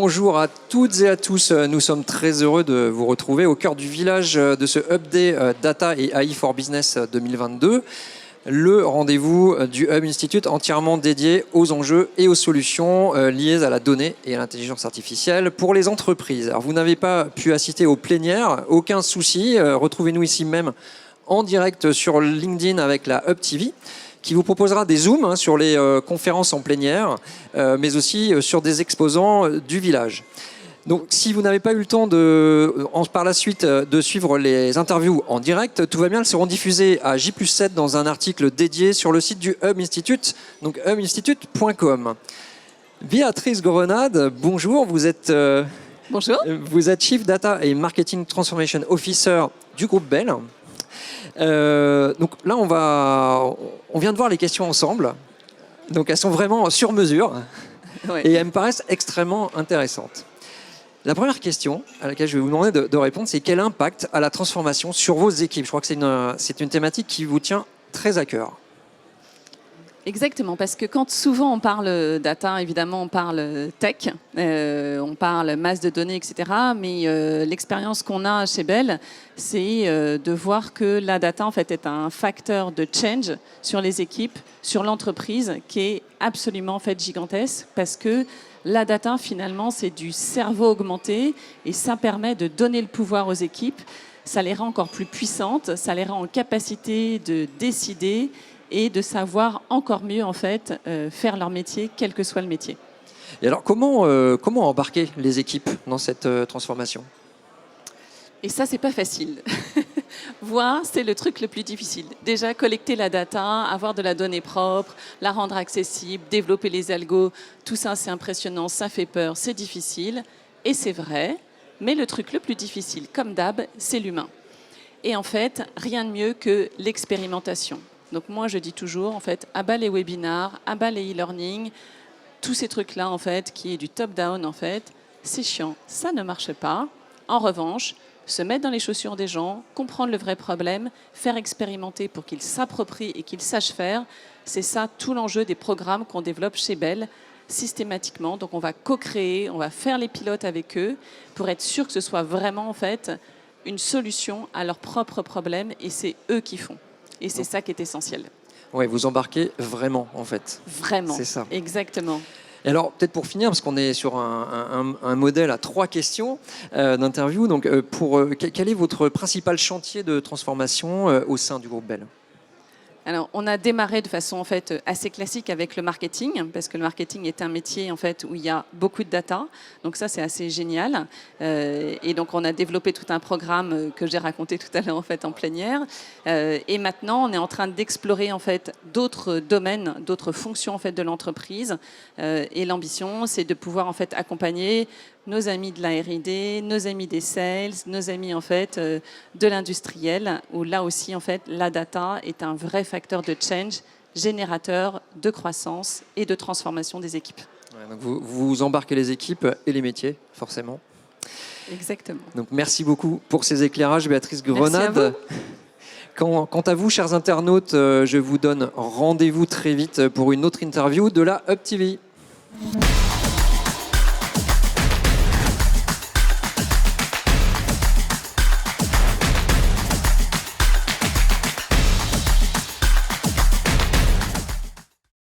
Bonjour à toutes et à tous. Nous sommes très heureux de vous retrouver au cœur du village de ce Hub Day Data et AI for Business 2022. Le rendez-vous du Hub Institute entièrement dédié aux enjeux et aux solutions liées à la donnée et à l'intelligence artificielle pour les entreprises. Alors, vous n'avez pas pu assister aux plénières, aucun souci. Retrouvez-nous ici même en direct sur LinkedIn avec la Hub TV, qui vous proposera des zooms sur les conférences en plénière, mais aussi sur des exposants du village. Donc, si vous n'avez pas eu le temps par la suite de suivre les interviews en direct, tout va bien, elles seront diffusées à J+7 dans un article dédié sur le site du Hub Institute, donc hubinstitute.com. Béatrice Grenade, bonjour, Bonjour. Vous êtes Chief Data et Marketing Transformation Officer du groupe Bell. Donc là, on vient de voir les questions ensemble. Donc elles sont vraiment sur mesure et elles me paraissent extrêmement intéressantes. La première question à laquelle je vais vous demander de répondre, c'est quel impact a la transformation sur vos équipes? Je crois que c'est une thématique qui vous tient très à cœur. Exactement, parce que quand souvent on parle data, évidemment on parle tech, on parle masse de données, etc. Mais l'expérience qu'on a chez Bell, c'est de voir que la data en fait est un facteur de change sur les équipes, sur l'entreprise, qui est absolument en fait gigantesque, parce que la data finalement c'est du cerveau augmenté et ça permet de donner le pouvoir aux équipes. Ça les rend encore plus puissantes, ça les rend en capacité de décider et de savoir encore mieux en fait faire leur métier, quel que soit le métier. Et alors comment embarquer les équipes dans cette transformation? Et ça, c'est pas facile. Voir, c'est le truc le plus difficile. Déjà, collecter la data, avoir de la donnée propre, la rendre accessible, développer les algos, tout ça, c'est impressionnant, ça fait peur, c'est difficile. Et c'est vrai, mais le truc le plus difficile, comme d'hab, c'est l'humain. Et en fait, rien de mieux que l'expérimentation. Donc moi, je dis toujours, en fait, à bas les webinars, à bas les e-learning, tous ces trucs-là, en fait, qui est du top-down, en fait, c'est chiant. Ça ne marche pas. En revanche, se mettre dans les chaussures des gens, comprendre le vrai problème, faire expérimenter pour qu'ils s'approprient et qu'ils sachent faire, c'est ça tout l'enjeu des programmes qu'on développe chez Bell systématiquement. Donc on va co-créer, on va faire les pilotes avec eux pour être sûr que ce soit vraiment, en fait, une solution à leurs propres problèmes et c'est eux qui font. Et c'est ça qui est essentiel. Oui, vous embarquez vraiment, en fait. Vraiment, c'est ça. Exactement. Et alors, peut-être pour finir, parce qu'on est sur un modèle à 3 questions d'interview, donc quel est votre principal chantier de transformation au sein du groupe Bell? Alors, on a démarré de façon en fait assez classique avec le marketing, parce que le marketing est un métier en fait où il y a beaucoup de data. Donc ça, c'est assez génial. Et donc, on a développé tout un programme que j'ai raconté tout à l'heure en fait en plénière. Et maintenant, on est en train d'explorer en fait d'autres domaines, d'autres fonctions en fait de l'entreprise. Et l'ambition, c'est de pouvoir en fait accompagner nos amis de la R&D, nos amis des sales, nos amis en fait de l'industriel, où là aussi en fait la data est un vrai facteur de change, générateur de croissance et de transformation des équipes. Ouais, donc vous embarquez les équipes et les métiers, forcément. Exactement. Donc merci beaucoup pour ces éclairages, Béatrice Grenade. Quant à vous, chers internautes, je vous donne rendez-vous très vite pour une autre interview de la Hub TV.